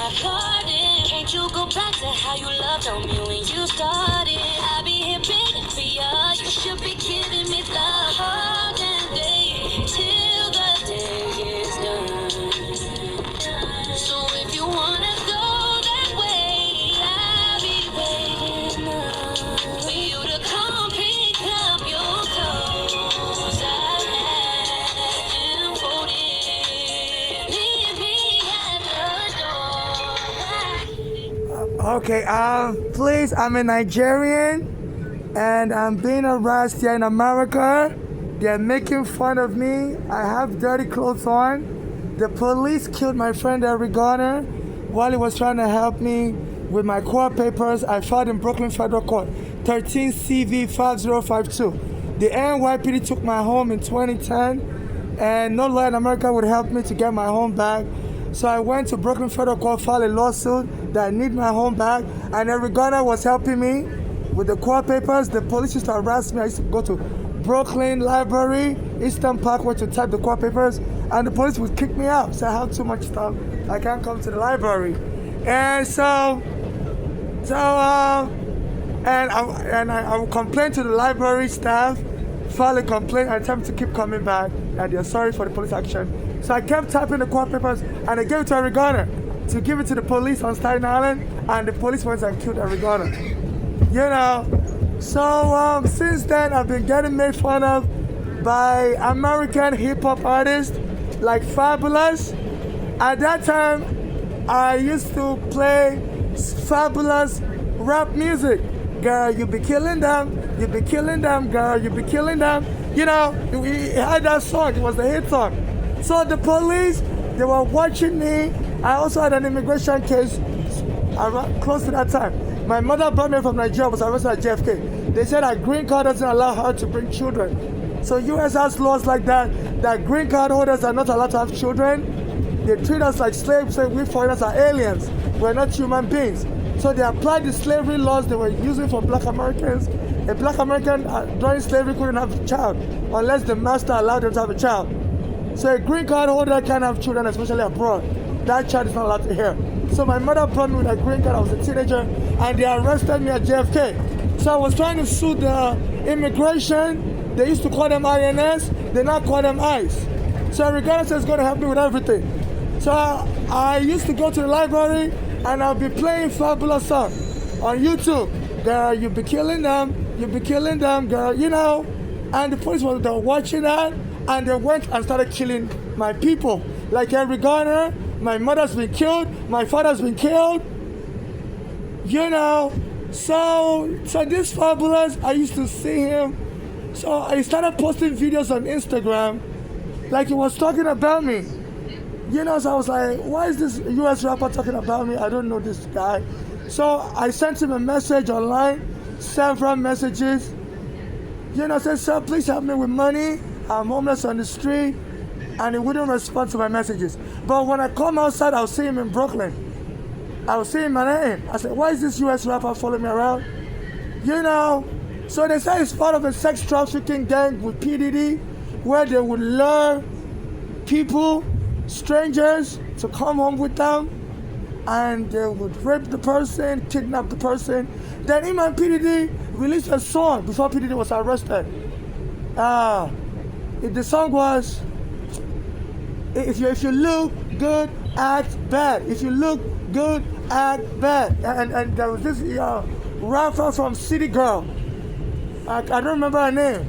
my garden. Can't you go back to how you loved on me when you started? I be here begging for ya. You should be giving me love all damn day till the day is done. So if you wanna go that way, I'll be waiting up for you to come pick up your clothes. I am holding. Meet me at the door. Okay, please, I'm a Nigerian and I'm being harassed here in America. They're making fun of me. I have dirty clothes on. The police killed my friend Eric Garner while he was trying to help me with my court papers. I filed in Brooklyn Federal Court, 13 CV 5052. The NYPD took my home in 2010 and no lawyer in America would help me to get my home back. So I went to Brooklyn Federal Court, filed a lawsuit that I need my home back, and Eric Garner was helping me with the court papers. The police used to harass me. I used to go to Brooklyn Library, Eastern Parkway to type the court papers, and the police would kick me out. So I have too much stuff. I can't come to the library. And I would complain to the library staff, file a complaint, and tell them to keep coming back, and they're sorry for the police action. So I kept typing the court papers, and I gave it to Eric Garner to give it to the police on Staten Island, and the police went and killed Eric Garner. You know, so since then I've been getting made fun of by American hip-hop artists like Fabulous. At that time, I used to play Fabulous rap music. Girl, you be killing them, you be killing them, girl, you be killing them. You know, we had that song, it was a hit song. So the police, they were watching me. I also had an immigration case close to that time. My mother brought me from Nigeria, was arrested at JFK. They said that green card doesn't allow her to bring children. So US has laws like that green card holders are not allowed to have children. They treat us like slaves, say we foreigners are aliens. We're not human beings. So they applied the slavery laws they were using for black Americans. A black American during slavery couldn't have a child unless the master allowed them to have a child. So a green card holder can't have children, especially abroad. That child is not allowed to hear. So my mother brought me with a green card. I was a teenager, and they arrested me at JFK. So I was trying to sue the immigration. They used to call them INS. They now call them ICE. So regardless, it's going to help me with everything. So I used to go to the library, and I'll be playing Fabulous song on YouTube. Girl, you be killing them. You be killing them, girl. You know. And the police were watching that. And they went and started killing my people. Like Eric Garner, my mother's been killed, my father's been killed. You know, so this Fabulous, I used to see him. So I started posting videos on Instagram, like he was talking about me. You know, so I was like, why is this US rapper talking about me? I don't know this guy. So I sent him a message online, several messages. You know, I said, sir, please help me with money. I'm homeless on the street, and he wouldn't respond to my messages. But when I come outside, I'll see him in Brooklyn. I'll see him in Manhattan. I said, why is this US rapper following me around? You know, so they say it's part of a sex trafficking gang with P. Diddy, where they would lure people, strangers, to come home with them, and they would rape the person, kidnap the person. Then him and P. Diddy released a song before P. Diddy was arrested. The song was, if you look good, act bad. If you look good, act bad. And there was this rapper from City Girl. I don't remember her name.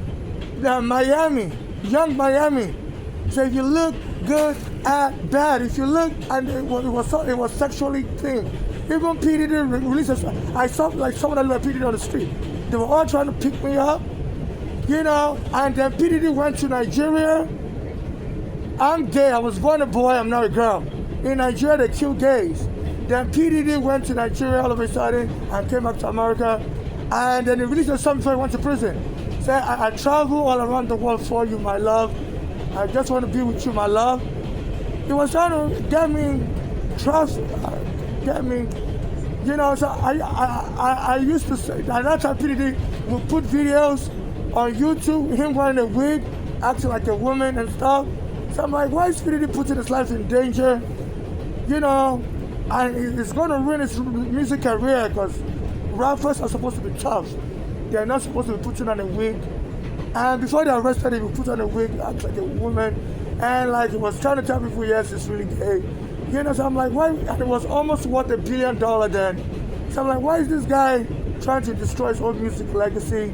Miami, Young Miami. So if you look good, act bad. If you look, and it was sexually themed. Even P. Diddy released a song. I saw like someone that looked at P. Diddy on the street. They were all trying to pick me up. You know, and then P. Diddy went to Nigeria. I'm gay, I was born a boy, I'm not a girl. In Nigeria, they kill gays. Then P. Diddy went to Nigeria all of a sudden and came back to America. And then he released a song before he went to prison. Said, I travel all around the world for you, my love. I just want to be with you, my love. He was trying to get me trust, get me, you know, so I used to say, at that time P. Diddy would put videos on YouTube, him wearing a wig, acting like a woman and stuff. So I'm like, why is P. Diddy putting his life in danger? You know, And it's going to ruin his music career because rappers are supposed to be tough. They're not supposed to be putting on a wig. And before they arrested him, he put on a wig, act like a woman, and like he was trying to tell people, yes, it's really gay. You know, so I'm like, why? And it was almost worth $1 billion then. So I'm like, why is this guy trying to destroy his own music legacy?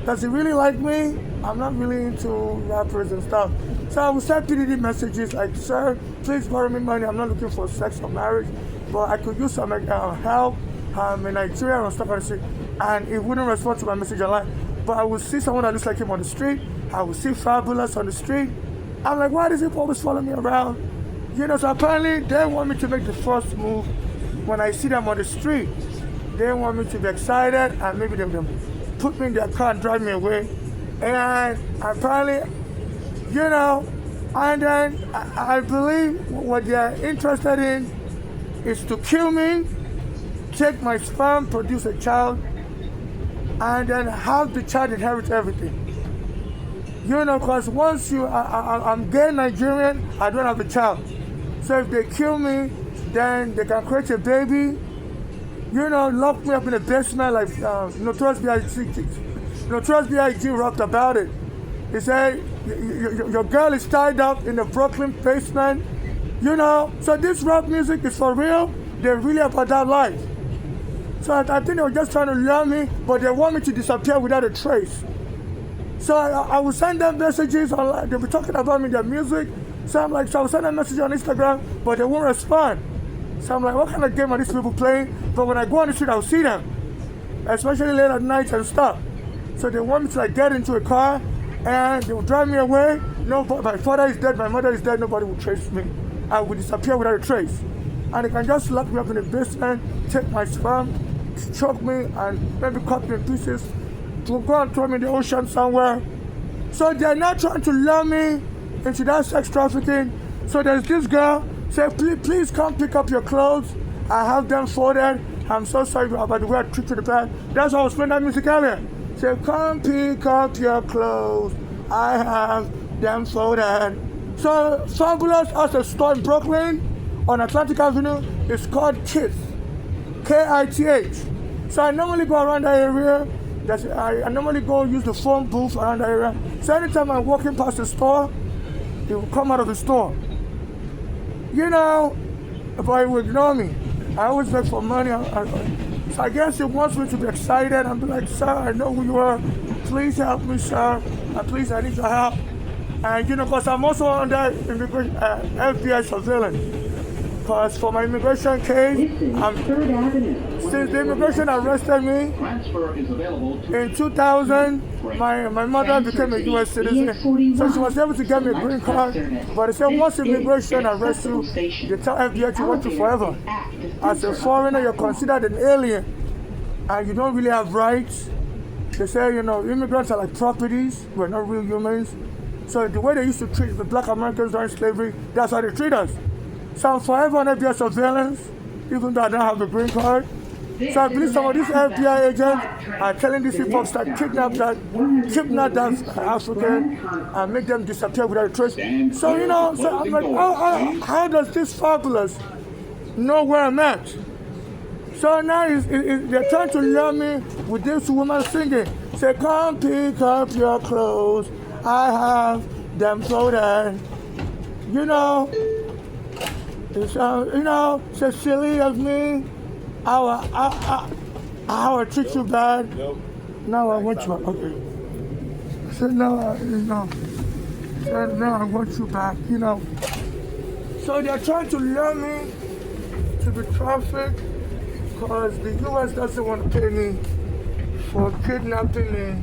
Does he really like me? I'm not really into rappers and stuff. So I would send PDD messages like, sir, please borrow me money. I'm not looking for sex or marriage, but I could use some help. I'm in Nigeria and stuff like that. And he wouldn't respond to my message online. But I would see someone that looks like him on the street. I would see Fabulous on the street. I'm like, why does he always follow me around? You know, so apparently they want me to make the first move when I see them on the street. They want me to be excited and maybe they will put me in their car and drive me away. And apparently, you know, and then I believe what they're interested in is to kill me, take my sperm, produce a child, and then have the child inherit everything. You know, because once I'm gay Nigerian, I don't have a child. So if they kill me, then they can create a baby, you know, lock me up in a basement like Notorious B.I.G. Notorious B.I.G. rapped about it. He said, your girl is tied up in the Brooklyn basement, you know. So this rap music is for real. They're really about that life. So I think they were just trying to lure me, but they want me to disappear without a trace. So I would send them messages online. They'll be talking about me, their music. So I'm like, so I would send them messages on Instagram, but they won't respond. So I'm like, what kind of game are these people playing? But when I go on the street, I'll see them, especially late at night and stuff. So they want me to like get into a car and they will drive me away. No, my father is dead, my mother is dead, nobody will trace me. I will disappear without a trace. And they can just lock me up in the basement, take my sperm, choke me, and maybe cut me in pieces to go and throw me in the ocean somewhere. So they're not trying to lure me into that sex trafficking. So there's this girl, say, please come pick up your clothes. I have them folded. I'm so sorry about the way I treated the past. That's why I was playing that music earlier. Say, come pick up your clothes. I have them folded. So Fabulous has a store in Brooklyn on Atlantic Avenue. It's called Kith, K-I-T-H. So I normally go around that area. I normally go use the phone booth around the area. So anytime I'm walking past the store, he will come out of the store. You know, but he will ignore me. I always beg for money. So I guess he wants me to be excited and be like, sir, I know who you are. Please help me, sir. And please, I need your help. And you know, because I'm also under FBI surveillance. Because for my immigration case, since the immigration arrested me in 2000, my mother became a U.S. citizen, so she was able to get me a green card. But they said once immigration arrests you, they tell FBI to want you forever. As a foreigner, you're considered an alien, and you don't really have rights. They say, you know, immigrants are like properties. We're not real humans. So the way they used to treat the black Americans during slavery, that's how they treat us. So I'm forever on FBI surveillance, even though I don't have a green card. So I believe some of these FBI agents are telling these people to kidnap that African and make them disappear without a trace. So, you know, so I'm like, how does this Fabulous know where I'm at? So now they're trying to lure me with this woman singing. Say, come pick up your clothes. I have them folded. You know, it's, you know, so silly of me. How I treat you bad. Nope. Now I want you. Okay. So now, So now I want you back. You know. So they're trying to lure me to be trafficked because the U.S. doesn't want to pay me for kidnapping me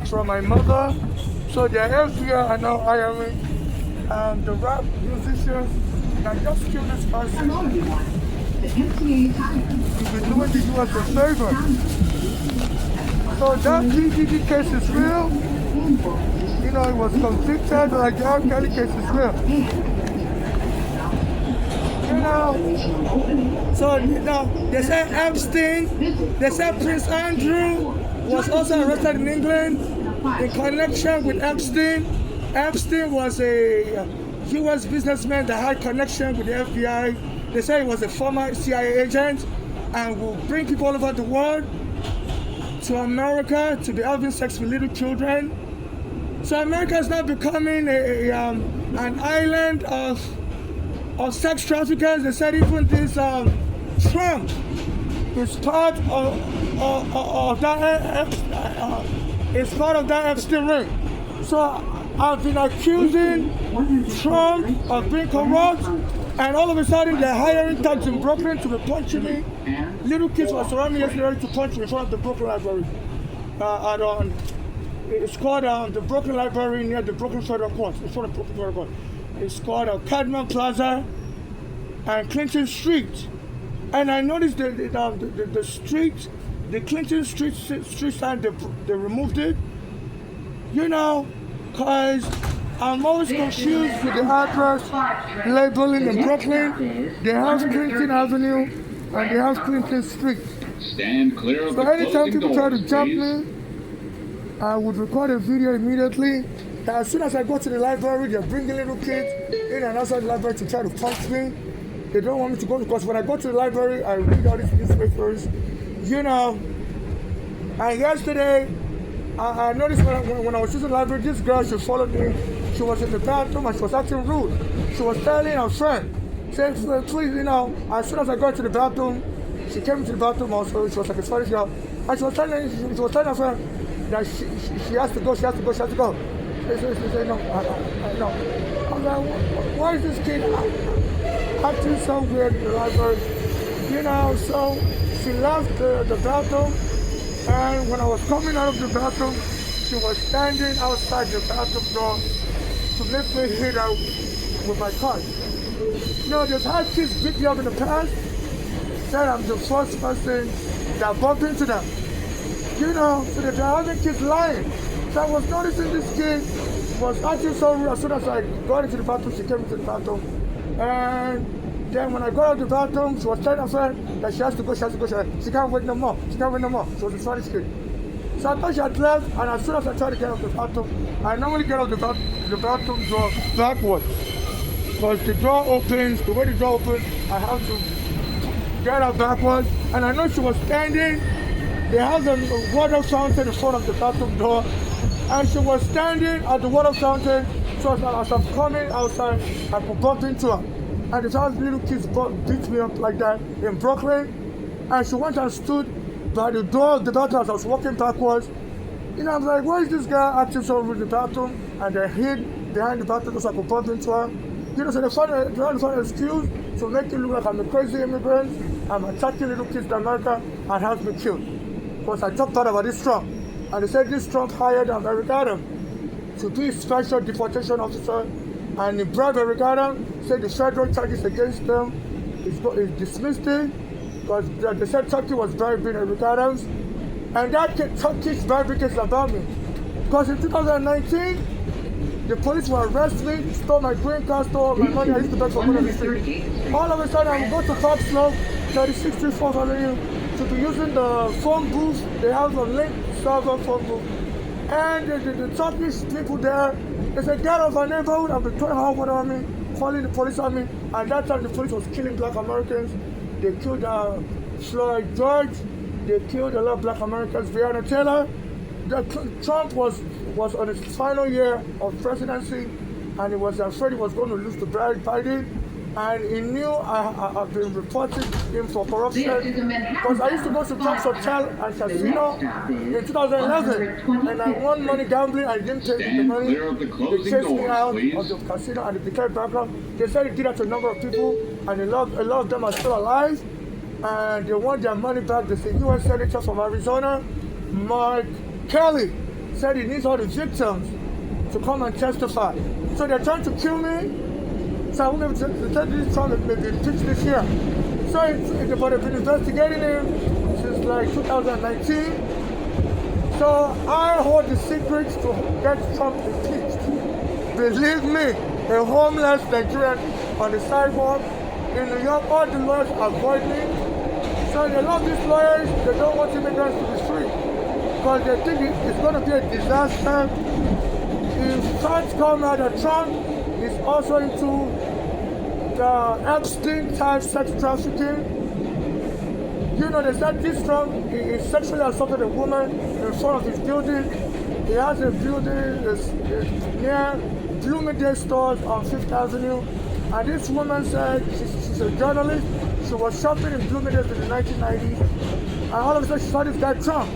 from my mother. So the FBI are now hiring the rap musicians. And just kill this person. You've been doing the U.S. a favor. So that PDD case is real. You know, it was convicted, like the R. Kelly case is real. You know, so now they say Epstein, they say Prince Andrew was also arrested in England in connection with Epstein. Epstein was a U.S. businessman that had connection with the FBI They said he was a former CIA agent and will bring people all over the world to America to be having sex with little children. So America is now becoming an island of sex traffickers. They said even this Trump is part of that is part of that Epstein ring. So I've been accusing Trump of being corrupt, and all of a sudden they're hiring thugs in Brooklyn to be punching me. Little kids were surrounding me yesterday to punch me in front of the Brooklyn Library. It's called the Brooklyn Library near the Brooklyn Federal Court. It's called the Brooklyn Federal Court. It's called Cadman Plaza and Clinton Street. And I noticed the street, the Clinton Street sign, they removed it. You know, because I'm always confused with the address labeling in Brooklyn. They have Clinton Avenue and they have Clinton Street. Stand clear of So the anytime closing people try to doors, jump please. me, I would record a video immediately. As soon as I go to the library, they're bringing little kids in and outside the library to try to punch me. They don't want me to go because when I go to the library, I read all these newspapers, you know. And yesterday, I noticed when I was using the library, this girl, she followed me. She was in the bathroom and she was acting rude. She was telling her friend, saying, please, you know, as soon as I got to the bathroom, she came into the bathroom also. She was like a Spanish girl. And she was telling her friend that she has to go. She has to go. She said, no, no. I'm like, why is this kid acting so weird in the library? You know, so she left the bathroom, and when I was coming out of the bathroom, she was standing outside the bathroom door to make me hit her with my car. You know, they've had kids beat me up in the past, said I'm the first person that bumped into them. You know, so they're having kids lying. So I was noticing this kid was acting so rude. As soon as I got into the bathroom, she came into the bathroom. And then when I got out of the bathroom, she was telling her friend that she has to go. She can't wait no more. She was a Spanish kid. So I thought she had left, and as soon as I tried to get out of the bathroom, I normally get out of the bathroom door backwards. Because the door opens, the way the door opens, I have to get out backwards. And I know she was standing. They have the water fountain in front of the bathroom door. And she was standing at the water fountain. So as I'm coming outside, I could bump into her. And the child little kids beat me up like that in Brooklyn. And she went and stood by the door of the bathroom as I was walking backwards. You know, I was like, why is this guy acting so rude in the bathroom? And they hid behind the bathroom so I could bump into her. You know, so they found an excuse to make it look like I'm a crazy immigrant. I'm attacking little kids in America and have me killed. Because I talked about this Trump. And they said this Trump hired Eric Adams to be special deportation officer. And he bribed Eric Adams, said the federal charges against them is dismissed it. Because they said Turkey was bribing Eric Adams. And that Turkish bribery case about me. Because in 2019, the police will arrest me, stole my green card, stole my money. I used to beg for money on the street. All of a sudden, I will go to Fox Slope, 36th 4th Avenue, to be using the phone booth. They have a link server phone booth. And the Turkish people there, they said, get out of our neighborhood. I've been throwing hot water on me, calling the police on me. And that time, the police was killing black Americans. They killed Floyd George. They killed a lot of black Americans. Breonna Taylor. Trump was on his final year of presidency, and he was afraid he was going to lose to Biden. And he knew I've been reporting him for corruption. Because I used to go to Trump's Hotel and Casino in 2011, and I won money gambling. I didn't take the money. They chased me out of the casino and they declared background. They said he did that to a number of people, and a lot of them are still alive. And they want their money back. There's a U.S. Senator from Arizona, Mark Kelly, said he needs all the victims to come and testify. So they're trying to kill me. So I won't be able to tell this Trump that maybe pitch this year. So but they've been investigating him since like 2019. So I hold the secret to get Trump impeached. Believe me, a homeless Nigerian on the sidewalk in New York, all the lawyers avoid me. So a lot of these lawyers, they don't want immigrants to be free because they think it's going to be a disaster. If facts come out that Trump is also into the Epstein type sex trafficking. You know, they said this Trump he sexually assaulted a woman in front of his building. He has a building near Bloomingdale stores on Fifth Avenue. And this woman said she's a journalist. She was shopping in Bloomingdale in the 1990s. And all of a sudden she saw this guy Trump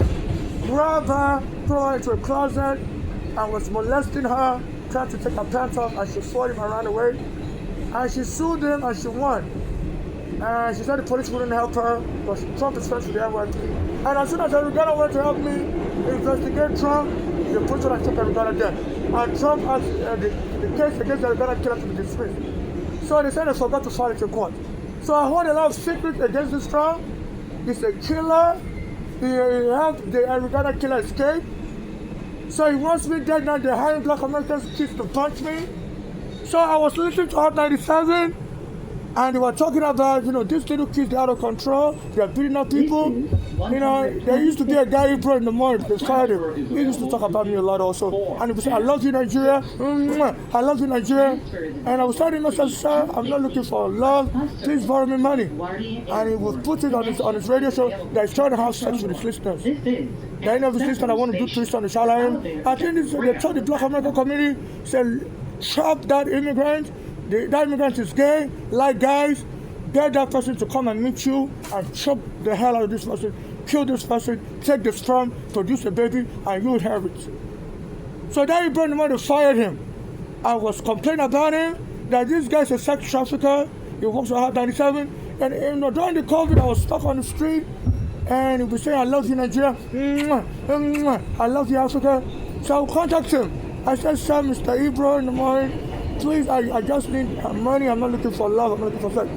grab her, throw her into a closet, and was molesting her, trying to take her pants off, and she fought him and ran away. And she sued him and she won. And she said the police wouldn't help her because Trump is friends with the NYPD. And as soon as Arigana went to help me investigate Trump, the police would have took Arigana dead. And Trump asked the case against Arigana killer to be dismissed. So they said they forgot to file it in court. So I hold a lot of secrets against this Trump. He's a killer. He helped the Arigana killer escape. So he wants me dead now. They're hiring black Americans kids to punch me. So I was listening to Hot 97. And they were talking about, these little kids, they're out of control, they're beating up people. There used to be a guy in the morning, they fired him. He used to talk about me a lot also. And he would say, I love you, Nigeria. I love you, Nigeria. And I was telling him, sir, I'm not looking for love. Please borrow me money. And he would put it on his radio show that he's trying to have sex with his listeners. The end of his listeners, I want to do twist on the Shalaim. I think they told the Black American community, said, trap that immigrant. That immigrant is gay, like guys, get that person to come and meet you and chop the hell out of this person, kill this person, take the sperm, produce a baby, and you inherit. So then he brought the money to fire him. I was complaining about him, that this guy's a sex trafficker, he works for Hot 97, and during the COVID, I was stuck on the street, and he was saying, I love you, Nigeria, I love you, Africa. So I contacted him. I said, sir, Mr. Ebro in the morning, please, I just need money. I'm not looking for love. I'm not looking for sex.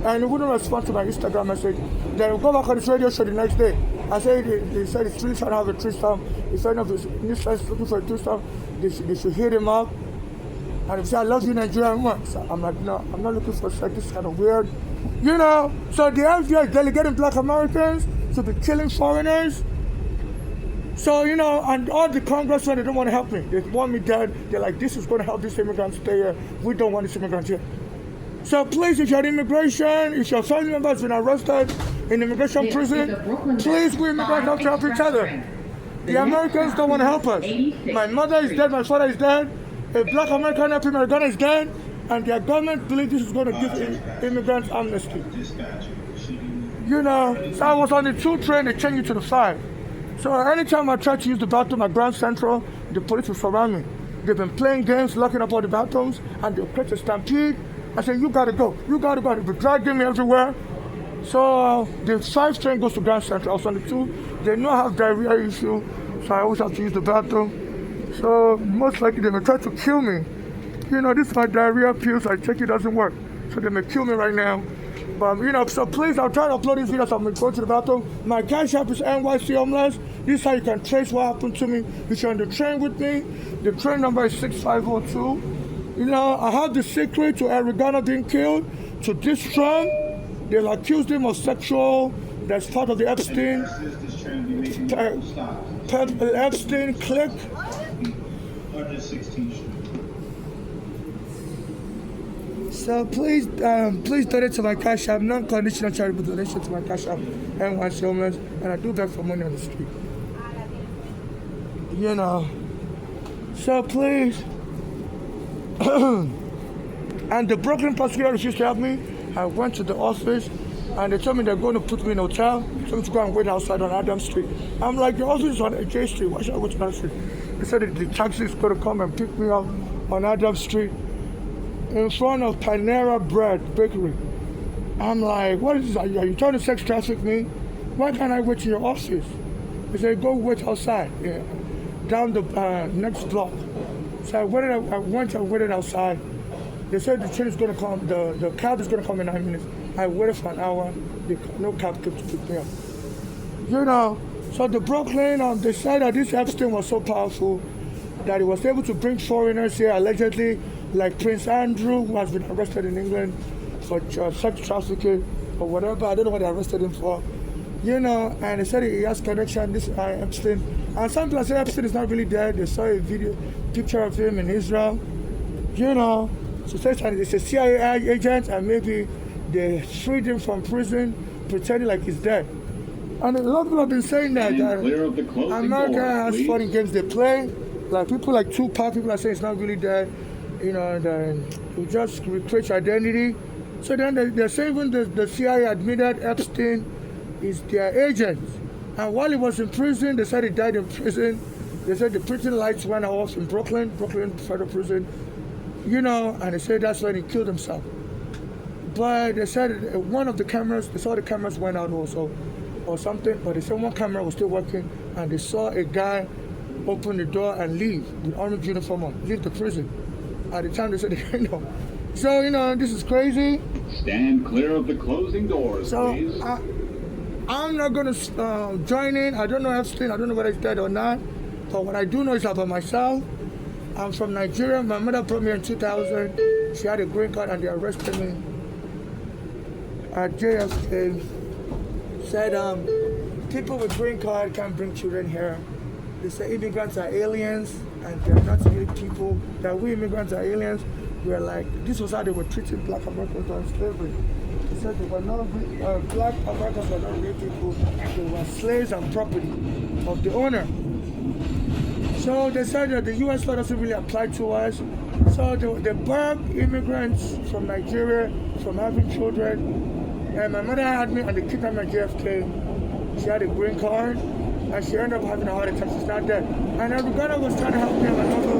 And he wouldn't respond to my Instagram message. Then we go back on this radio show the next day. I said, he said he's really trying to have a threesome. He said, if his new friends looking for a threesome, they should hit him up. And he said, I love you, Nigeria. So I'm like, no, I'm not looking for sex. This is kind of weird. So the FBI is delegating black Americans to be killing foreigners. So, and all the congressmen, they don't want to help me. They want me dead. They're like, this is going to help these immigrants stay here. We don't want these immigrants here. So please, if you're in immigration, if your family member has been arrested in immigration prison, please, we immigrants have to help each other. The Americans don't want to help us. My mother is dead, my father is dead. A black American American is dead. And their government believes this is going to give immigrants amnesty. So I was on the 2 train, they changed it to the 5. So anytime I try to use the bathroom at Grand Central, the police will surround me. They've been playing games, locking up all the bathrooms, and they'll create a stampede. I say, you gotta go. They've been dragging me everywhere. So the 5 train goes to Grand Central. I was on the 2. They know I have diarrhea issue, so I always have to use the bathroom. So most likely they may try to kill me. This is my diarrhea pills. I check it doesn't work. So they may kill me right now. But, so please, I'll try to upload these videos. I'm going to go to the bathroom. My cash app is NYC Homeless. This is how you can trace what happened to me. If you're on the train with me, the train number is 6502. I have the secret to Arigana being killed, to this Trump. They'll accuse him of sexual, that's part of the Epstein clique. 116th Street. So please donate to my cash app, non-conditional charitable donation to my cash app, NYC Homeless, and I do beg for money on the street. So please, and the Brooklyn prosecutor refused to help me. I went to the office, and they told me they're going to put me in a hotel, told me to go and wait outside on Adams Street. I'm like, the office is on J Street, why should I go to Adams Street? They said that the taxi is going to come and pick me up on Adams Street, in front of Panera Bread Bakery. I'm like, what is this? Are you trying to sex traffic me? Why can't I wait in your office? They said, go wait outside, down the next block. So I went and waited outside. They said the train is going to come, the cab is going to come in 9 minutes. I waited for an hour, no cab came to pick me up. So the Brooklyn, they said that this Epstein was so powerful that he was able to bring foreigners here, allegedly, like Prince Andrew, who has been arrested in England for sex trafficking or whatever. I don't know what they arrested him for. And they said he has connection, this Epstein. And some people say Epstein is not really dead. They saw a picture of him in Israel. So it's a CIA agent, and maybe they freed him from prison, pretending like he's dead. And a lot of people have been saying that Clear of the closing America doors, has please. funny games they play. Like people like Tupac, people are saying it's not really dead, and we just recreate your identity. So then they're saying even the CIA admitted Epstein is their agent. And while he was in prison, they said he died in prison. They said the prison lights went off in Brooklyn federal prison, and they said that's when he killed himself. But they said one of the cameras, they saw the cameras went out also, or something, but they said one camera was still working, and they saw a guy open the door and leave with orange uniform on, leave the prison. At the time they said they didn't know. So, this is crazy. Stand clear of the closing doors, So please. I'm not going to join in. I don't know Epstein. I don't know whether he's dead or not. But what I do know is about myself. I'm from Nigeria. My mother brought me in 2000. She had a green card and they arrested me at JFK. Said people with green card can't bring children here. They say immigrants are aliens and they're not really people. That we immigrants are aliens. We're like, this was how they were treating black Americans during slavery. They said they were not black Americans were not real people. They were slaves and property of the owner. So they said that the U.S. law doesn't really apply to us. So they banned immigrants from Nigeria from having children. And my mother had me and they kidnapped me at JFK. She had a green card and she ended up having a heart attack. She's not dead. And Uganda was trying to help me on another.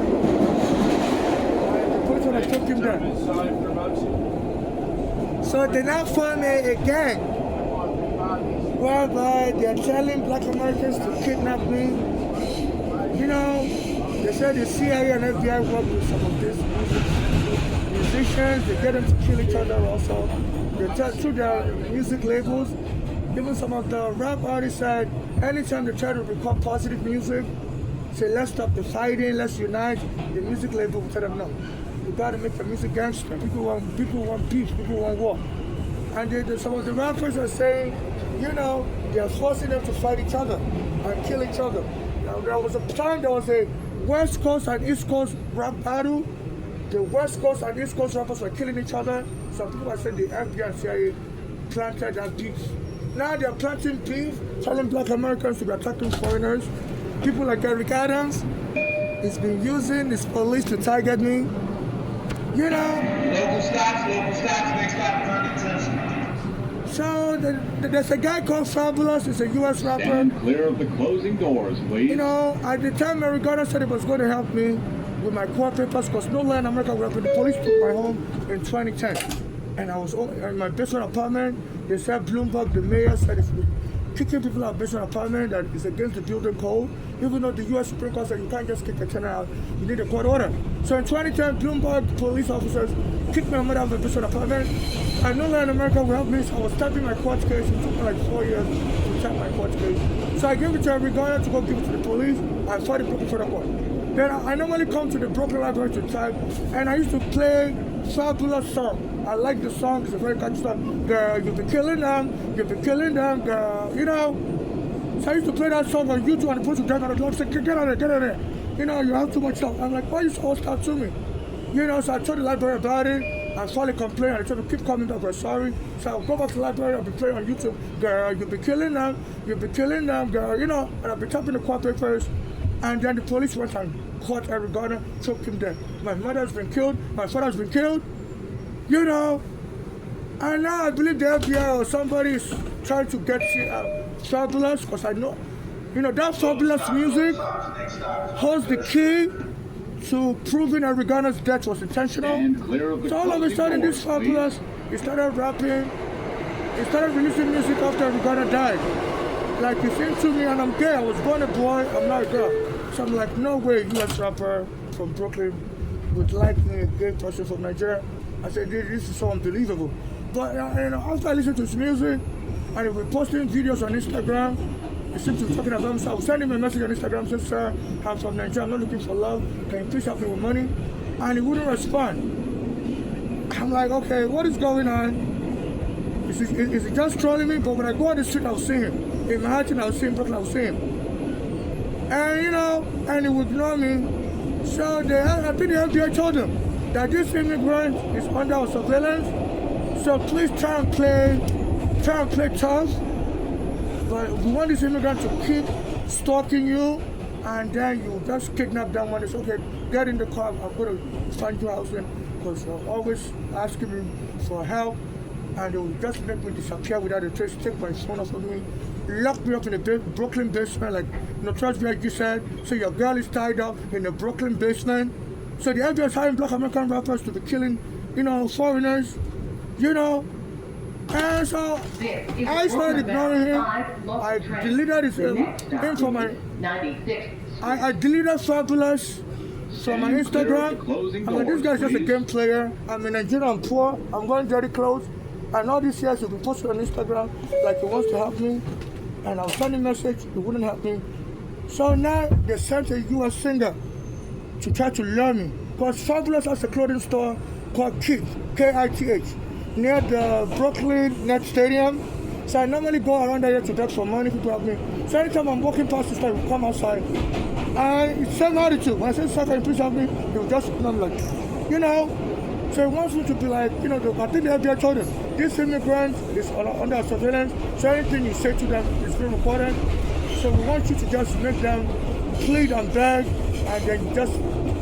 And the police when I took him there. So they now form a gang whereby they're telling black Americans to kidnap me. They said the CIA and FBI work with some of these musicians. They get them to kill each other also. They tell through their music labels. Even some of the rap artists said anytime they try to record positive music, say let's stop the fighting, let's unite, the music label will tell them no. You gotta make the music gangster. People want peace, people want war. And some of the rappers are saying, they're forcing them to fight each other and kill each other. Now, there was a time there was a West Coast and East Coast rap battle. The West Coast and East Coast rappers were killing each other. Some people are saying the FBI and CIA planted that beef. Now they're planting beef, telling black Americans to be attacking foreigners. People like Eric Adams, he's been using his police to target me. Local stops, next stop, So there's a guy called Fabulous, he's a US rapper. Stand clear of the closing doors, please. At the time Eric Adams said he was going to help me with my court papers because no law in America would happen. The police took my home in 2010. And I was in my basement apartment. They said Bloomberg, the mayor, said if we kicking people out of basement apartment that is against the building code, even though the U.S. Supreme Court said you can't just kick a tenant out, you need a court order. So in 2010, Bloomberg police officers kicked my mother out of the basement apartment. And no law in America would help me, so I was typing my court case. It took me like 4 years to type my court case. So I gave it to Eric Garner to go give it to the police. I fought the Brooklyn Federal Court. Then I normally come to the Brooklyn Library to type, and I used to play Fabulous song. I like the song, it's a very catchy song. Girl, you've been killing them, girl, So I used to play that song on YouTube and the person drag on the door and say, get out of there. You have too much stuff. I'm like, why are you so hostile to me? So I told the library about it. I finally complained and I told them, keep coming back, we're sorry. So I'll go back to the library, I'll be playing on YouTube. Girl, you've been killing them, girl, and I'll be tapping the court papers. And then the police went and caught Eric Garner, took him there. My mother's been killed, my father's been killed, And now I believe the FBI or somebody is trying to get Fabulous, because I know, that Fabulous music holds the key to proving Eric Garner's death was intentional. Stand clear of the So all of a sudden, this doors, Fabulous, he started rapping, he started releasing music after Eric Garner died. Like, he's into me and I'm gay. I was born a boy, I'm not a girl. So I'm like, no way, US rapper from Brooklyn would like me, a gay person from Nigeria. I said, this is so unbelievable. But after I listened to his music, and he was posting videos on Instagram, he seems to be talking about himself. I was sending him a message on Instagram, said, sir, I'm from Nigeria, I'm not looking for love. Can you please help me with money? And he wouldn't respond. I'm like, okay, what is going on? Is he just trolling me? But when I go on the street, I'll see him. In Manhattan, I'll see him. Brooklyn, I'll see him. And, and he would ignore me. So I think the FBI told him that this immigrant is under our surveillance. So please try and play tough. But we want this immigrant to keep stalking you, and then you just kidnap them when it's okay. Get in the car. I'm going to find you housing because you're always asking me for help, and they will just make me disappear without a trace. Take my phone off of me, lock me up in the Brooklyn basement, like Notorious B.I.G. said. So your girl is tied up in the Brooklyn basement. So the FBI is hiring Black American rappers to be killing, foreigners, And so I started ignoring him. I deleted his name from my. I deleted Fabulous from my Instagram. I'm like, this guy's just a game player. I'm in Nigeria, I'm poor. I'm wearing dirty clothes. And all these years he's been posting on Instagram like he wants to help me. And I was sending message, he wouldn't help me. So now they sent a US singer to try to lure me. Because Fabulous has a clothing store called Kith, K-I-T-H, near the Brooklyn Nets Stadium. So I normally go around there to beg for money, people help me. So anytime I'm walking past this time, we come outside. And it's same attitude. When I say, sir, can you please help me? He will just come like, So he wants me to be like, I think the FBI told him, this immigrant is under surveillance, so anything you say to them is being recorded. So we want you to just make them plead and beg, and then just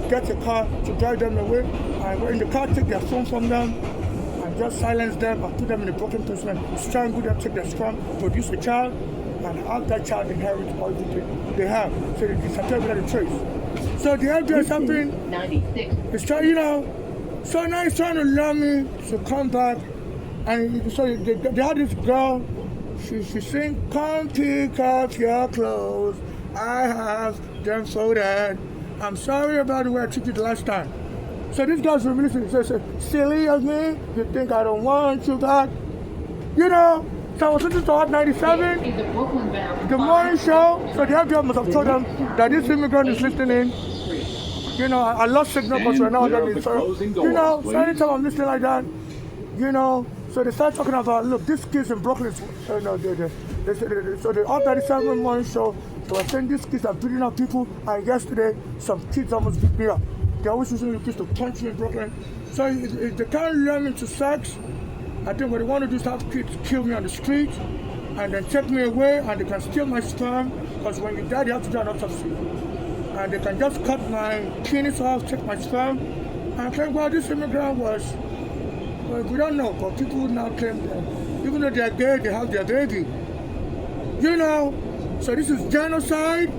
get a car to drive them away. And in the car, take their phone from them, and just silence them and put them in a broken basement, strangle them, take their sperm, produce a child, and have that child inherit everything they have. So they disappear without a trace. So the FBI is something, 96. it's trying, so now he's trying to lure me to come back. And so they had this girl, she sing, come pick up your clothes, I have them folded. I'm sorry about the way I treated you the last time. So this guy's reminiscing, he says, silly as me, you think I don't want you back? So I was listening to Hot 97, Is the Brooklyn bound the morning show, so the FBI must have told them that this immigrant is listening. I lost signal because right now I'm getting so anytime I'm listening like that, so they start talking about, look, this kids in Brooklyn, so the Hot 97 morning show, they were saying these kids are beating up people, and yesterday, some kids almost beat me up. They always using the kids to punch me in Brooklyn. So if they can't lure me to sex, I think what they want to do is have kids kill me on the street, and then take me away, and they can steal my sperm, because when you die, they have to do an autopsy. And they can just cut my penis off, take my sperm, and claim, well, this immigrant was, well, we don't know, but people would now claim that even though they're gay, they have their baby. So this is genocide.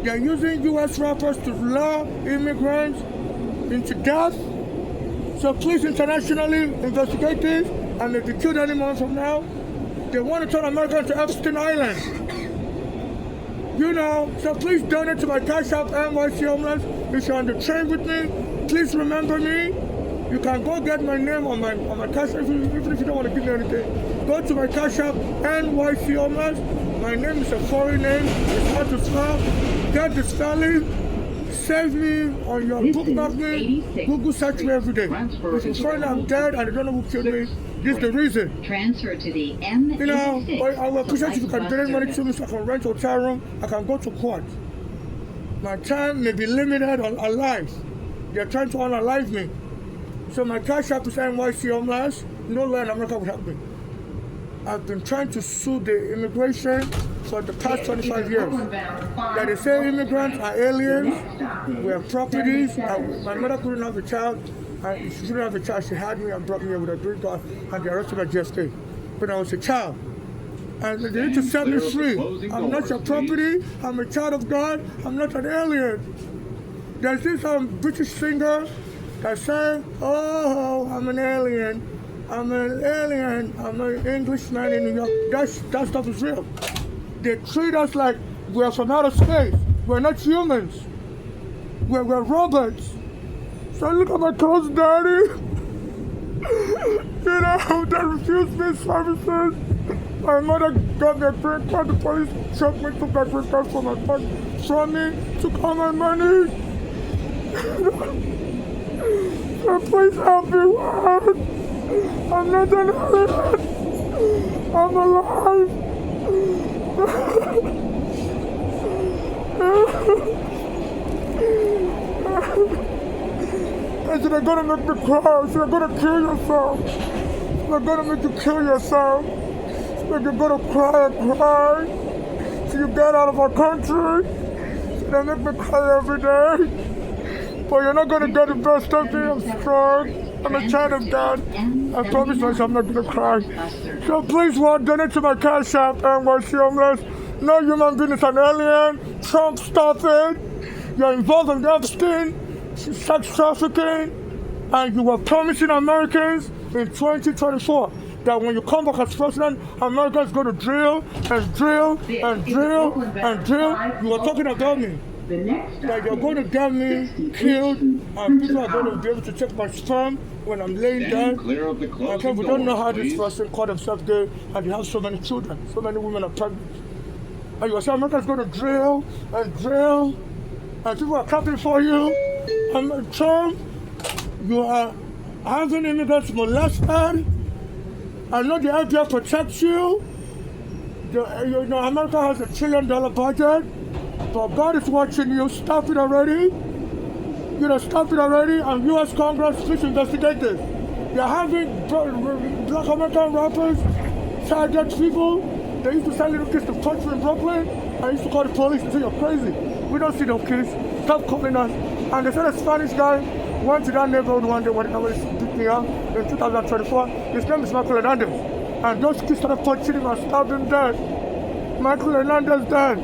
They're using US rappers to lure immigrants into death. So please internationally investigate this, and if they killed anyone from now, they want to turn America into Epstein Island. So please donate to my Cash App, NYC Homeless. If you're on the train with me, please remember me. You can go get my name on my Cash App, even if you don't want to give me anything. Go to my Cash App, NYC Homeless. My name is a foreign name. It's hard to spell. Get the spelling. Save me on your bookmark me. Google search me every day. If you find I'm dead and they don't know who killed me, this is the reason. Transfer to the M86. I will appreciate if you can donate money to me so I can rent a hotel room. I can go to court. My time may be limited on life. They're trying to unalive me. So my Cash App is NYC Homeless. No law in America will help me. I've been trying to sue the immigration for the past 25 years. That they say immigrants are aliens, we have properties. My mother couldn't have a child, and she couldn't have a child. She had me and brought me here with a green card, and they arrested me at GSK. But I was a child. And they need to set me free. I'm not your property. I'm a child of God. I'm not an alien. There's this British singer that sang, oh, I'm an alien. I'm an alien. I'm an Englishman in New York. That stuff is real. They treat us like we're from outer space. We're not humans. We're robots. So look at my clothes, Daddy. They refused me services. My mother got their green card. The police shot me, took my green card from my pocket, from me, took all my money. So please help me, Lord. I'm not an alien. I'm alive. So they're gonna make me cry. So they're gonna kill yourself. So they're gonna make you kill yourself. So you're gonna cry and cry. So you get out of our country. So they make me cry every day. But you're not gonna get the best of me. I'm strong. I'm a child of God. I promise myself I'm not gonna cry. So please, donate to my cash app, NYC Homeless. No human being is an alien. Trump, stop it. You're involved in Epstein, sex trafficking, and you were promising Americans in 2024 that when you come back as president, Americans go to drill and drill and drill and drill. You were talking about me. That you're going to get me killed, and people are going to be able to take my sperm when I'm laying Stand down. clear of the closing Okay, we don't know how doors, this please. person called himself gay, and he has so many children, so many women are pregnant. And you say America's going to drill and drill, and people are clapping for you. And Trump, you are having immigrants molested. I know the FBI protects you. You know, America has $1 trillion budget, but God is watching you. Stop it already. You know, stop it already. And U.S. Congress, please investigate this. You're having Black American rappers target people. They used to send little kids to punch me in Brooklyn. I used to call the police and say, you're crazy. We don't see those kids. Stop calling us. And they said a Spanish guy went to that neighborhood one day when somebody picked me up in 2024. His name is Michael Hernandez. And those kids started punching him and stabbed him dead. Michael Hernandez dead.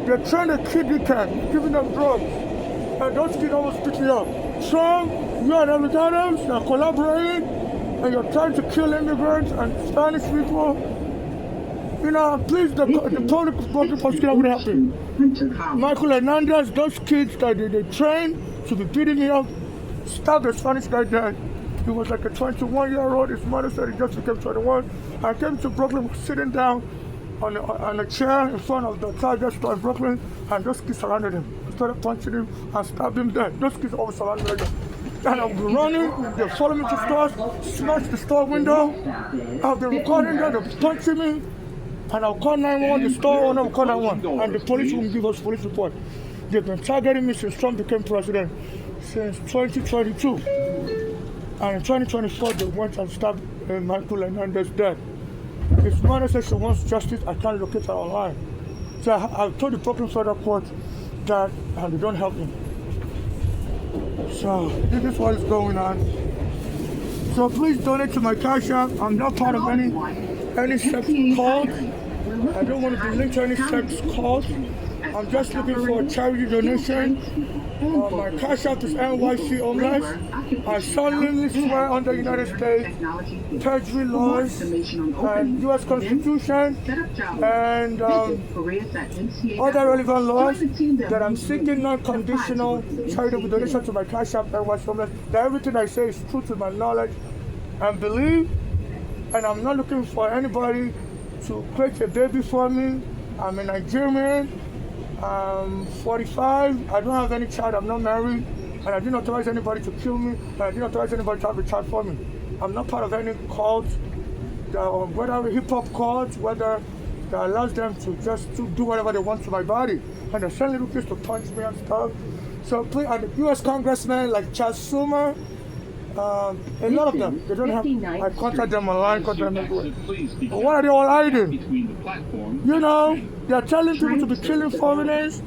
They're trying to kill the kid, giving them drugs. And those kids almost picked me up. Trump, you and Eric Adams, you're collaborating, and you're trying to kill immigrants and Spanish people. You know, please, the public prosecutor would happen. Michael Hernandez, those kids that they train to be beating me up, stabbed the Spanish guy dead. He was like a 21-year-old. His mother said he just became 21. I came to Brooklyn, sitting down on a chair in front of the Target store in Brooklyn, and those kids surrounded him. Started punching him and stabbed him dead. Those kids always surrounded me. And I'll be running, they'll follow me to stores, smash the store window. I'll be recording them, they'll be punching me. And I'll call 911, the store owner will call 911, and the police will give us police report. They've been targeting me since Trump became president, since 2022. And in 2024, they went and stabbed Michael Hernandez dead. His mother says she wants justice. I can't locate her online. So I've told the Brooklyn Federal Court that, and they don't help me. So this is what is going on. So please donate to my cash app. I'm not part of any sex cult. I don't want to be linked to any sex cult. I'm just looking for a charity donation. My cash app is NYC Homeless. I solemnly swear under United States, perjury laws, and U.S. Constitution, and other relevant laws, that I'm seeking non-conditional charitable donation to my cash app, NYC Homeless. That everything I say is true to my knowledge and belief, and I'm not looking for anybody to create a baby for me. I'm a Nigerian. I'm 45. I don't have any child. I'm not married. And I didn't authorize anybody to kill me. And I didn't authorize anybody to have a child for me. I'm not part of any cult, whether a hip-hop cult, whether that allows them to just to do whatever they want to my body. And they send little kids to punch me and stuff. So please, and the U.S. congressmen like Charles Schumer, a lot of them, they don't have, I contact them online, contact them everywhere. But what are they all hiding? You know, they're telling people to be killing foreigners.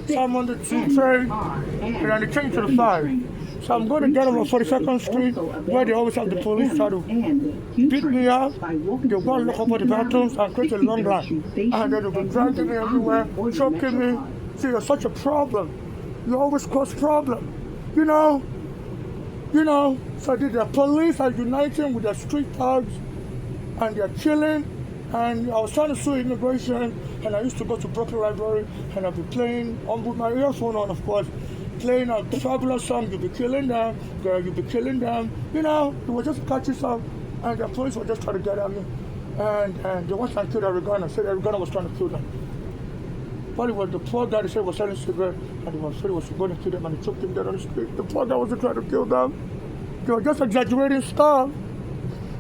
So I'm on the 2 train, and then they change to the 5. So I'm going to get over 42nd Street, where they always have the police try to beat me up. They'll go and look up at the bathrooms and create a long line. And then they'll be dragging me everywhere, choking me. See, you're such a problem. You always cause problem. You know, so the police are uniting with the street thugs, and they're killing. And I was trying to sue immigration, and I used to go to Brooklyn Library, and I'd be playing with my earphone on, of course, playing a fabulous song. You'll be killing them, girl, you'll be killing them. You know, it was just catchy song, and the police were just trying to get at me. And they wanted to kill Arizona, said Arizona was trying to kill them. But it was the poor guy, they said was selling cigarettes, and he said he was going to kill them, and he took them dead on the street. The poor guy wasn't trying to kill them. They were just exaggerating stuff.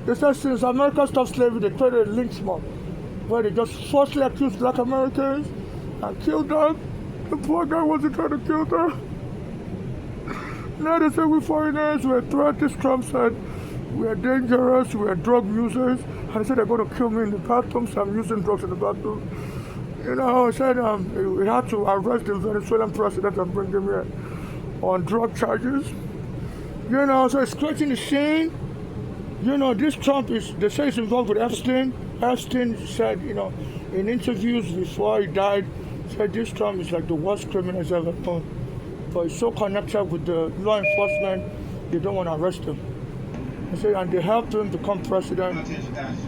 They said since America stopped slavery, they created a lynch mob, where they just falsely accused Black Americans and killed them. The poor guy wasn't trying to kill them. Now they say we foreigners, we're a threat. This Trump said we are dangerous, we are drug users. And they said they're going to kill me in the bathroom, so I'm using drugs in the bathroom. I said we had to arrest the Venezuelan president and bring him here on drug charges. So it's creating the scene. This Trump they say he's involved with Epstein. Epstein said, in interviews before he died, said this Trump is like the worst criminal he's ever known. But he's so connected with the law enforcement, they don't want to arrest him. They say, and they helped him become president.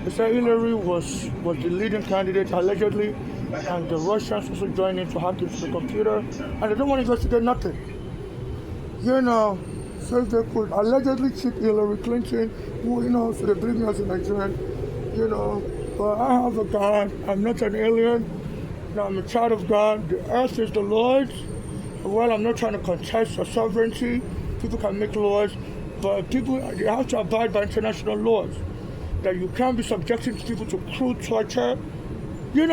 They say Hillary was the leading candidate, allegedly, and the Russians also joined in to hack into the computer, and they don't want to investigate nothing. So they could allegedly cheat Hillary Clinton, who, so they bring me as a Nigerian, but I have a God, I'm not an alien, I'm a child of God, the earth is the Lord's. Well, I'm not trying to contest your sovereignty, people can make laws, but people, they have to abide by international laws, that you can't be subjecting people to cruel torture, and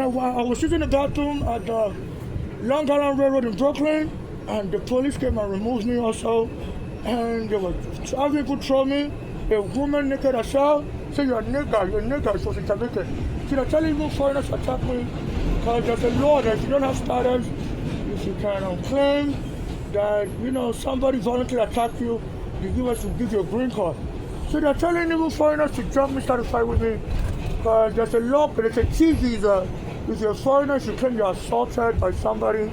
I was sitting in the bathroom at the Long Island Railroad in Brooklyn, and the police came and removed me also, and they were having people throw me, a woman naked herself, say you're a nigger, so it's a wicked. So they're telling you foreigners to attack me, because there's a law that if you don't have status, if you can claim that, somebody voluntarily attacked you, the US will give you a green card. So they're telling you foreigners to jump me, start to fight with me, because there's a law, but it's a T visa. If you're a foreigner, you claim you're assaulted by somebody,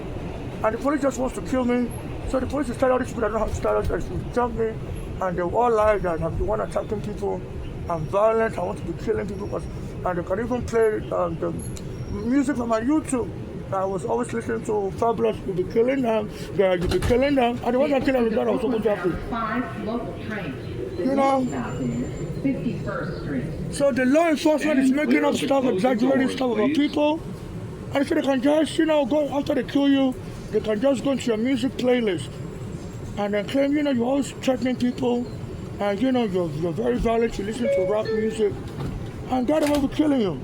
and the police just wants to kill me. So the police is telling all these people that don't have status that should jump me, and they all lie that I'm the one attacking people, I'm violent, I want to be killing people, and they can even play the music from my YouTube. I was always listening to Fabulous, you'll be killing them, you'll be killing them, and the ones that kill them is not also going to happen. 5 local trains. The next stop is 51st Street. So the law enforcement is making up stuff, exaggerating stuff about people, and so they can just, go after they kill you, they can just go into your music playlist and then claim, you're always threatening people, and you're very violent, you listen to rap music, and get away with killing you.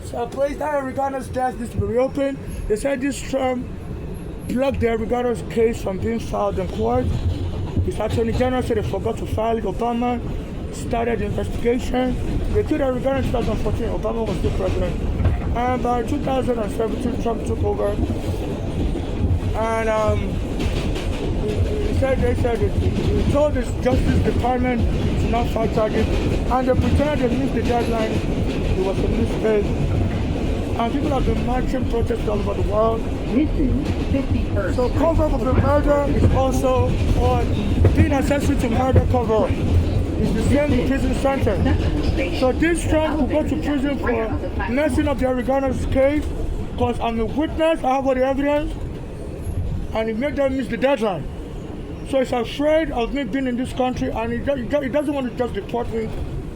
So a place that Oregano's death needs to be reopened. They said this Trump blocked the Oregano's case from being filed in court. His attorney general said they forgot to file it. Obama started the investigation. They killed Oregano in 2014. Obama was still president. And by 2017, Trump took over. And he told the Justice Department to not file charges. And they pretended they missed the deadline. It was a mistake. And people have been marching, protesting all over the world. This is 51st. So cover-up of the murder is also on being accessory to murder cover-up. It's the same prison sentence. So this Trump will go to prison for messing up the Oregano's case because I'm a witness, I have all the evidence, and he made them miss the deadline. So he's afraid of me being in this country, and he doesn't want to just deport me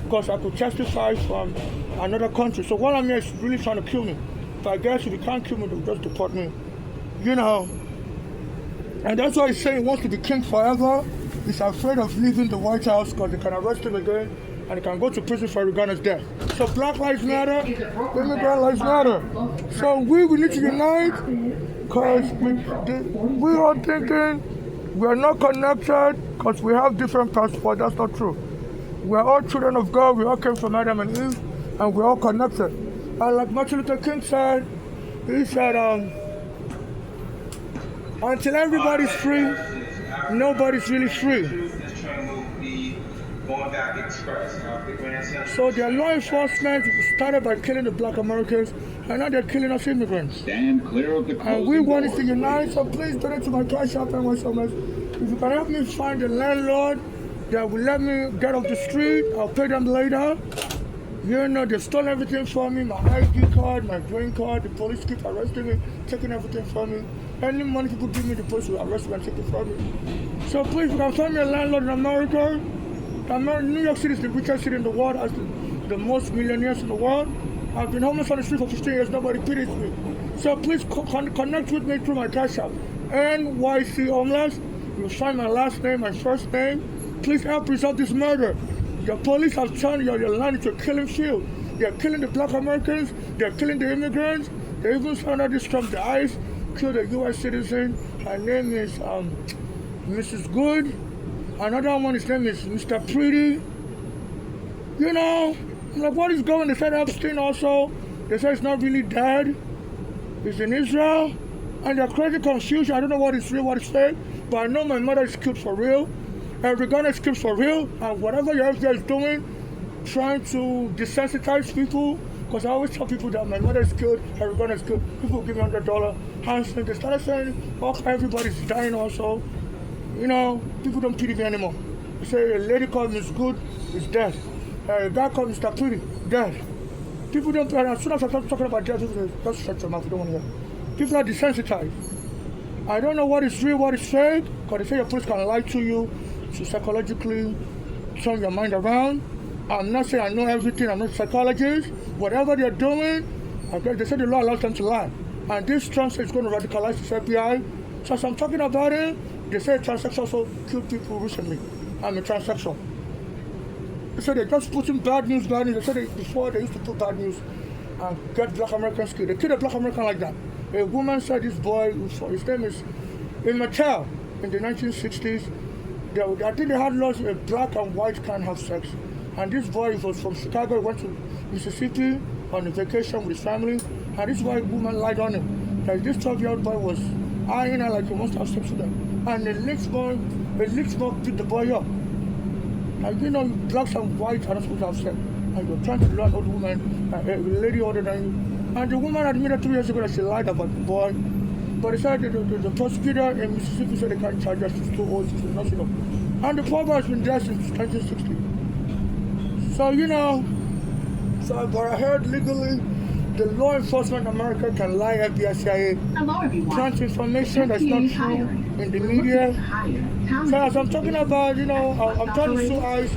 because I could testify from another country. So what I'm here is really trying to kill me. But I guess if he can't kill me, they'll just deport me. And that's why he's saying he wants to be king forever. He's afraid of leaving the White House because they can arrest him again and he can go to prison for Oregano's death. So Black Lives Matter, Immigrant Lives Matter. So we need to unite because we are thinking we are not connected because we have different passports. That's not true. We are all children of God. We all came from Adam and Eve, and we're all connected. And like Martin Luther King said, he said, until everybody's free, nobody's really free. So their law enforcement started by killing the Black Americans, and now they're killing us immigrants. Stand clear of the closing And we want us doors. to unite, so please donate to my cash app and SMS. If you can help me find a landlord that will let me get off the street, I'll pay them later. They stole everything from me, my ID card, my green card. The police keep arresting me, taking everything from me. Any money people give me, the police will arrest me and take it from me. So please, if you can find me a landlord in America, New York City is the richest city in the world, has the most millionaires in the world. I've been homeless on the street for 15 years, nobody pities me. So please connect with me through my cash app. NYC Homeless, you'll find my last name and first name. Please help resolve this murder. The police have turned your land into a killing field. They're killing the Black Americans, they're killing the immigrants, they even found out this Trump the ICE. killed a U.S. citizen. Her name is Mrs. Good. Another one, his name is Mr. Pretty. You know, I'm like, what is going on? They said Epstein also. They said it's not really dead. It's in Israel. And they're crazy confused. I don't know what is real, what is fake. But I know my mother is killed for real. Every gun is killed for real. And whatever your FBI is doing, trying to desensitize people. Because I always tell people that my mother is killed, every gun is killed. People give me $100. Hanson, they started saying, oh, everybody's dying also. You know, people don't pity me anymore. They say a lady called Miss Good is dead. A guy called Mr. Pretty, dead. People don't pay. As soon as I start talking about death, people say, just shut your mouth, you don't want to hear. People are desensitized. I don't know what is real, what is fake, because they say your police can lie to you to psychologically turn your mind around. I'm not saying I know everything, I'm not a psychologist. Whatever they're doing, I guess they say the law allows them to lie. And this Trump is going to radicalize the FBI. So as I'm talking about it, they say transsexuals also killed people recently. I'm a transsexual. They said they're just putting bad news. They said before they used to put bad news and get black Americans killed. They killed a black American like that. A woman said this boy, his name is Mattel, in the 1960s. I think they had laws black and white can't have sex. And this boy was from Chicago, he went to Mississippi on a vacation with his family. And this white woman lied on him. Like this 12-year-old boy was eyeing her like he wants to have sex with them. And the next boy beat the boy up. Like, you know, blacks and whites are not supposed to have sex. And you're trying to learn an old woman, a lady older than you. And the woman admitted 3 years ago that she lied about the boy. But they said the prosecutor in Mississippi said they can't charge her, she's too old, she's not enough. And the poor boy has been there since 1960. So, you know, but I heard legally, the law enforcement in America can lie FBI, CIA, plant information that's not true in the media. So as I'm talking about, you know, I'm trying to sue ICE,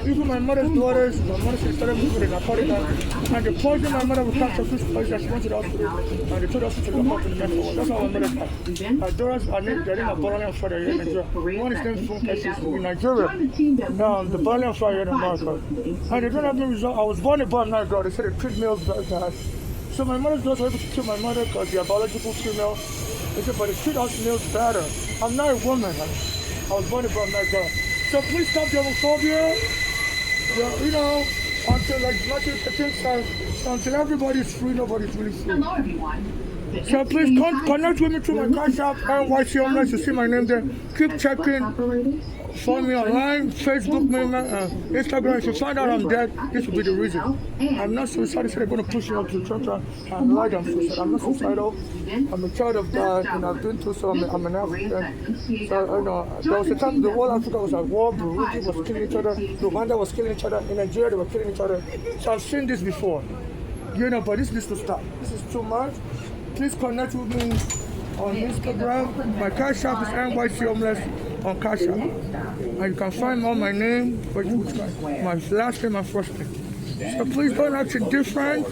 even my mother's daughters, my mother started moving with narcotic, and they poisoned my mother with cancer poison. She went to the hospital, and they told the hospital to go to the medical. That's how my mother died. My daughters are named Bologna and Friday here in Nigeria. One is named Funke, in Nigeria. The Bologna and Friday here in America. And they don't have no result. I was born a bomb night girl. They said they treat males better. So my mother's daughters were able to kill my mother because they are biological female. They said, but they treat us males better. I'm not a woman. I was born a bomb night girl. So please stop the homophobia. Well, you know, until like Martin Luther King says, until everybody's free, nobody's really free. Hello, everyone. So please connect with me through my Cash App, NYC Homeless. You see my name there. Keep checking. Follow me online, Facebook, Instagram. If you find out I'm dead, this will be the reason. I'm not suicidal, so they're going to push me up to the church. I'm like I'm suicidal. I'm not suicidal. I'm a child of God, and I've been through so I'm an African. So, you know, there was a time the whole Africa was at war, Burundi was killing each other, Rwanda was killing each other, in Nigeria they were killing each other. So I've seen this before. You know, but this needs to stop. This is too much. Please connect with me on Instagram. My Cash App is NYC Homeless on Cash App. And you can find all my name, my last name and first name. So please don't act indifferent.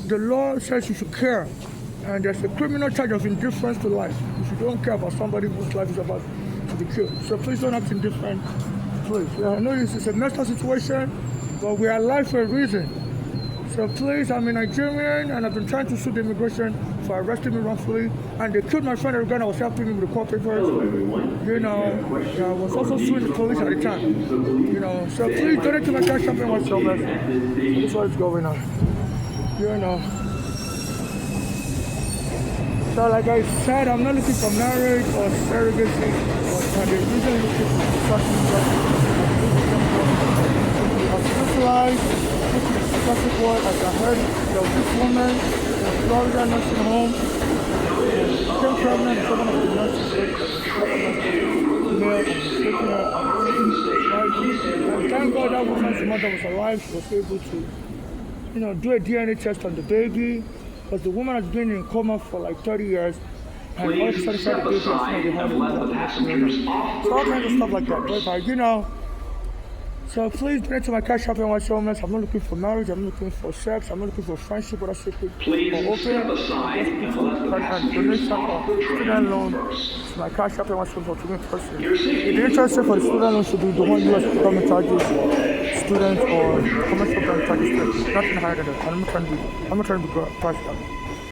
The law says you should care. And there's a criminal charge of indifference to life. If you don't care about somebody whose life is about to be killed. So please don't act indifferent. Please. Yeah, I know this is a messed up situation, but we are alive for a reason. So please, I'm a Nigerian and I've been trying to sue the immigration for arresting me wrongfully. And they killed my friend in Uganda, was helping me with the court papers. You know, I was also suing the police at the time. You know, so please donate to my Cash App and what's over. This is what's going on. You know. So like I said, I'm not looking for marriage or surrogacy or the reason looking for I'm specialized. Classic word, as I heard, there was this woman in Florida nursing home, became pregnant, and someone of the nurses and thank God that woman's mother was alive. She was able to, you know, do a DNA test on the baby, because the woman has been in coma for like 30 years, and all of a sudden the baby is not so all kinds of stuff like that, but you know. So please donate to my Cash App and watch homeless. I'm not looking for marriage, I'm not looking for sex, I'm not looking for friendship, but I say please step aside and donation or student loan to my Cash App and watch homeless to me personally. If you're interested for the student loan, should be the one US government charges students or commercial bank charges students. Nothing higher than that. I'm not trying to be priced out.